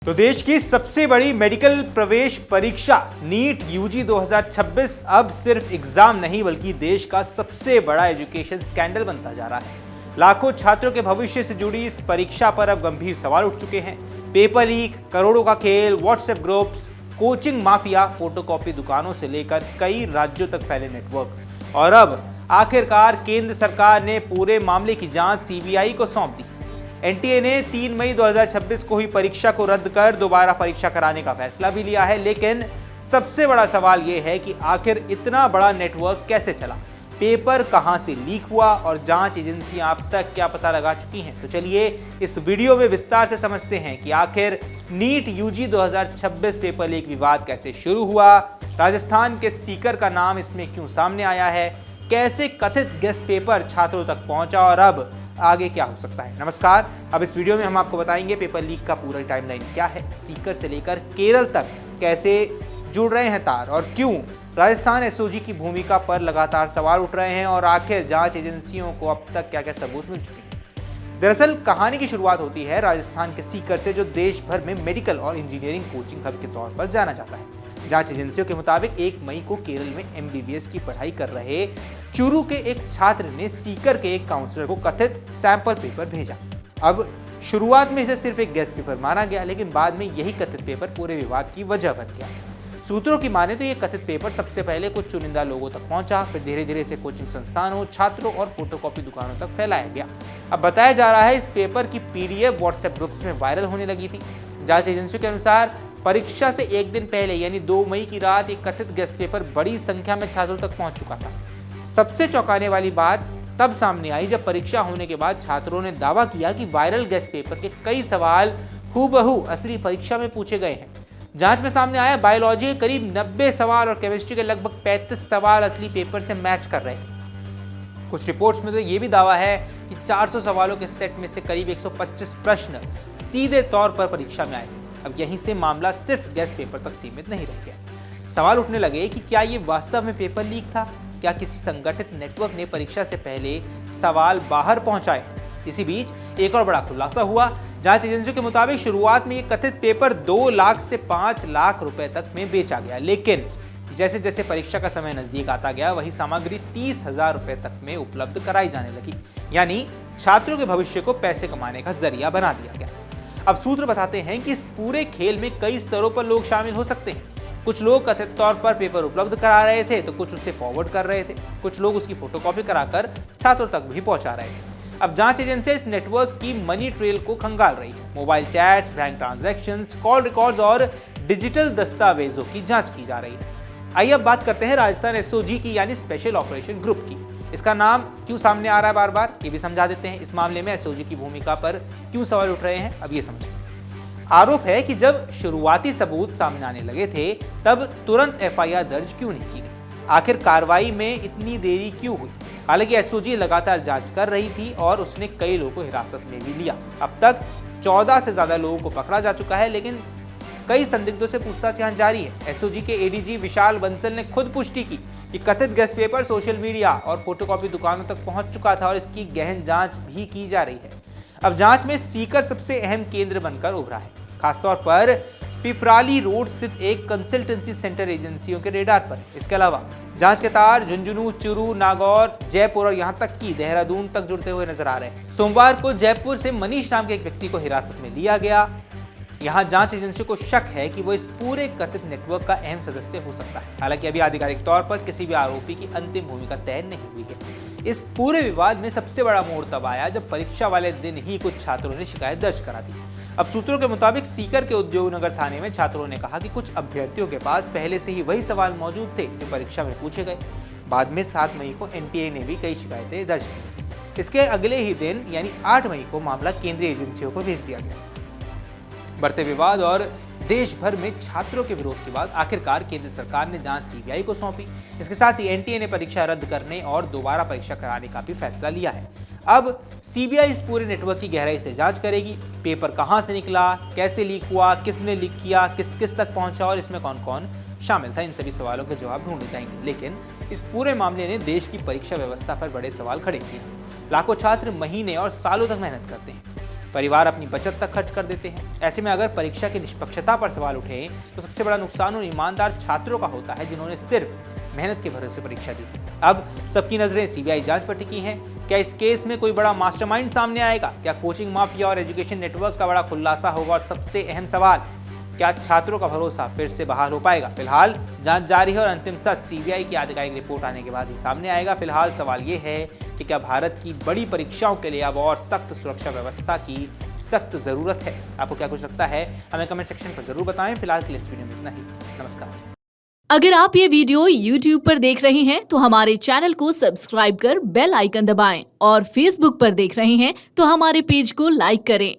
तो देश की सबसे बड़ी मेडिकल प्रवेश परीक्षा नीट यूजी 2026 अब सिर्फ एग्जाम नहीं बल्कि देश का सबसे बड़ा एजुकेशन स्कैंडल बनता जा रहा है। लाखों छात्रों के भविष्य से जुड़ी इस परीक्षा पर अब गंभीर सवाल उठ चुके हैं। पेपर लीक, करोड़ों का खेल, WhatsApp groups, coaching mafia, photocopy दुकानों से लेकर कई राज्यों तक फैले नेटवर्क और अब आखिरकार केंद्र सरकार ने पूरे मामले की जांच सीबीआई को सौंप दी। एनटीए ने 3 मई 2026 को ही परीक्षा को रद्द कर दोबारा परीक्षा कराने का फैसला भी लिया है। लेकिन सबसे बड़ा सवाल यह है कि आखिर इतना बड़ा नेटवर्क कैसे चला, पेपर कहां से लीक हुआ और जांच एजेंसियां अब तक क्या पता लगा चुकी हैं। तो चलिए इस वीडियो में विस्तार से समझते हैं कि आखिर नीट यूजी 2026 पेपर लीक विवाद कैसे शुरू हुआ, राजस्थान के सीकर का नाम इसमें क्यों सामने आया है, कैसे कथित गेस्ट पेपर छात्रों तक पहुंचा और अब आगे क्या हो सकता है। नमस्कार, अब इस वीडियो में हम आपको बताएंगे पेपर लीक का पूरा टाइमलाइन क्या है, सीकर से लेकर केरल तक कैसे जुड़ रहे हैं तार और क्यों राजस्थान एसओजी की भूमिका पर लगातार सवाल उठ रहे हैं और आखिर जांच एजेंसियों को अब तक क्या क्या सबूत मिल चुके हैं। दरअसल कहानी की शुरुआत होती है राजस्थान के सीकर से, जो देश भर में मेडिकल और इंजीनियरिंग कोचिंग हब के तौर पर जाना जाता है। जांच एजेंसियों के मुताबिक 1 मई को केरल में एमबीबीएस की पढ़ाई कर रहे चूरू के एक छात्र ने सीकर के एक काउंसलर को कथित सैंपल पेपर भेजा। अब शुरुआत में इसे सिर्फ एक गेस्ट पेपर माना गया, लेकिन बाद में यही कथित पेपर पूरे विवाद की वजह बन गया। सूत्रों की माने तो ये कथित पेपर सबसे पहले कुछ चुनिंदा लोगों तक पहुंचा, फिर धीरे धीरे इसे कोचिंग संस्थानों, छात्रों और फोटोकॉपी दुकानों तक फैलाया गया। अब बताया जा रहा है इस पेपर की पीडीएफ व्हाट्सएप ग्रुप्स में वायरल होने लगी थी। जांच एजेंसियों के अनुसार परीक्षा से एक दिन पहले यानी 2 मई की रात एक कथित गेस्ट पेपर बड़ी संख्या में छात्रों तक पहुंच चुका था। सबसे चौंकाने वाली बात तब सामने आई जब परीक्षा होने के बाद छात्रों ने दावा किया कि वायरल गेस्ट पेपर के कई सवाल हूबहू असली परीक्षा में पूछे गए हैं। जांच में सामने आया बायोलॉजी के करीब 90 सवाल और केमिस्ट्री के लगभग 35 सवाल असली पेपर से मैच कर रहे हैं। कुछ रिपोर्ट्स में तो ये भी दावा है कि 400 सवालों के सेट में से करीब 125 प्रश्न सीधे तौर पर परीक्षा में आए। अब यहीं से मामला सिर्फ गेस्ट पेपर तक सीमित नहीं रह गया। सवाल उठने लगे कि क्या ये वास्तव में पेपर लीक था, क्या किसी संगठित नेटवर्क ने परीक्षा से पहले सवाल बाहर पहुंचाए। इसी बीच एक और बड़ा खुलासा हुआ। जांच एजेंसियों के मुताबिक शुरुआत में ये कथित पेपर 2 लाख से 5 लाख रुपए तक में बेचा गया, लेकिन जैसे जैसे परीक्षा का समय नजदीक आता गया वही सामग्री 30,000 रुपए तक में उपलब्ध कराई जाने लगी, यानी छात्रों के भविष्य को पैसे कमाने का जरिया बना दिया गया। अब सूत्र बताते हैं कि इस पूरे खेल में कई स्तरों पर लोग शामिल हो सकते हैं। कुछ लोग कथित तौर पर पेपर उपलब्ध करा रहे थे तो कुछ उसे फॉरवर्ड कर रहे थे, कुछ लोग उसकी फोटोकॉपी कराकर छात्रों तक भी पहुंचा रहे थे। अब जांच एजेंसी इस नेटवर्क की मनी ट्रेल को खंगाल रही है। Mobile chats, bank transactions, call records और डिजिटल दस्तावेजों की जांच की जा रही है। आइए अब बात करते हैं राजस्थान एसओजी की यानी स्पेशल ऑपरेशन ग्रुप की। इसका नाम क्यों सामने आ रहा है बार बार, ये भी समझा देते हैं। इस मामले में एसओजी की भूमिका पर क्यों सवाल उठ रहे हैं, अब ये समझें। आरोप है कि जब शुरुआती सबूत सामने आने लगे थे तब तुरंत एफआईआर दर्ज क्यों नहीं की गई, आखिर कार्रवाई में इतनी देरी क्यों हुई। हालांकि एसओजी लगातार जांच कर रही थी और उसने कई लोगों को हिरासत में भी लिया। अब तक 14 से ज्यादा लोगों को पकड़ा जा चुका है, लेकिन कई संदिग्धों से पूछताछ यहाँ जारी है। एसओजी के एडीजी विशाल बंसल ने खुद पुष्टि की कि कथित गेस्ट पेपर सोशल मीडिया और फोटोकॉपी दुकानों तक पहुंच चुका था और इसकी गहन जांच भी की जा रही है। अब जांच में सीकर सबसे अहम केंद्र बनकर उभरा है, खासतौर पर पिपराली रोड स्थित एक कंसल्टेंसी सेंटर एजेंसियों के रेडार पर। इसके अलावा जांच के तार झुंझुनू, चूरू, नागौर, जयपुर और यहां तक कि देहरादून तक जुड़ते हुए नजर आ रहे हैं। सोमवार को जयपुर से मनीष नाम के एक व्यक्ति को हिरासत में लिया गया। यहां जांच एजेंसी को शक है कि वो इस पूरे कथित नेटवर्क का अहम सदस्य हो सकता है। हालांकि अभी आधिकारिक तौर पर किसी भी आरोपी की अंतिम भूमिका तय नहीं हुई है। इस पूरे विवाद में सबसे बड़ा मोड़ तब आया जब परीक्षा वाले दिन ही कुछ छात्रों ने शिकायत दर्ज करा दी। अब सूत्रों के मुताबिक सीकर के उद्योग नगर थाने में छात्रों ने कहा कि कुछ अभ्यर्थियों के पास पहले से ही वही सवाल मौजूद थे जो परीक्षा में पूछे गए। बाद में 7 मई को एनटीए ने भी कई शिकायतें दर्ज की। इसके अगले ही दिन यानी 8 मई को मामला केंद्रीय एजेंसियों को भेज दिया गया। बढ़ते विवाद और देश भर में छात्रों के विरोध के बाद आखिरकार केंद्र सरकार ने जांच सीबीआई को सौंपी। इसके साथ ही एनटीए ने परीक्षा रद्द करने और दोबारा परीक्षा कराने का भी फैसला लिया है। अब सीबीआई इस पूरे नेटवर्क की गहराई से जांच करेगी। पेपर कहां से निकला, कैसे लीक हुआ, किसने लीक किया, किस किस तक पहुंचा और इसमें कौन कौन शामिल था, इन सभी सवालों के जवाब ढूंढे जाएंगे। लेकिन इस पूरे मामले ने देश की परीक्षा व्यवस्था पर बड़े सवाल खड़े किए। लाखों छात्र महीने और सालों तक मेहनत करते हैं, परिवार अपनी बचत तक खर्च कर देते हैं। ऐसे में अगर परीक्षा की निष्पक्षता पर सवाल उठे तो सबसे बड़ा नुकसान उन ईमानदार छात्रों का होता है जिन्होंने सिर्फ मेहनत के भरोसे परीक्षा दी। अब सबकी नजरें सीबीआई जांच पर टिकी हैं। क्या इस केस में कोई बड़ा मास्टरमाइंड सामने आएगा? क्या कोचिंग माफिया और एजुकेशन नेटवर्क का बड़ा खुलासा होगा? और सबसे अहम सवाल, क्या छात्रों का भरोसा फिर से बहाल हो पाएगा? फिलहाल जांच जारी है और अंतिम सच सीबीआई की आधिकारिक रिपोर्ट आने के बाद ही सामने आएगा। फिलहाल सवाल ये है कि क्या भारत की बड़ी परीक्षाओं के लिए अब और सख्त सुरक्षा व्यवस्था की सख्त जरूरत है? आपको क्या कुछ लगता है हमें कमेंट सेक्शन पर जरूर बताएं। फिलहाल के लिए इस वीडियो में इतना ही। नमस्कार। अगर आप ये वीडियो YouTube पर देख रहे हैं तो हमारे चैनल को सब्सक्राइब कर बेल आइकन दबाएं और Facebook पर देख रहे हैं तो हमारे पेज को लाइक करें।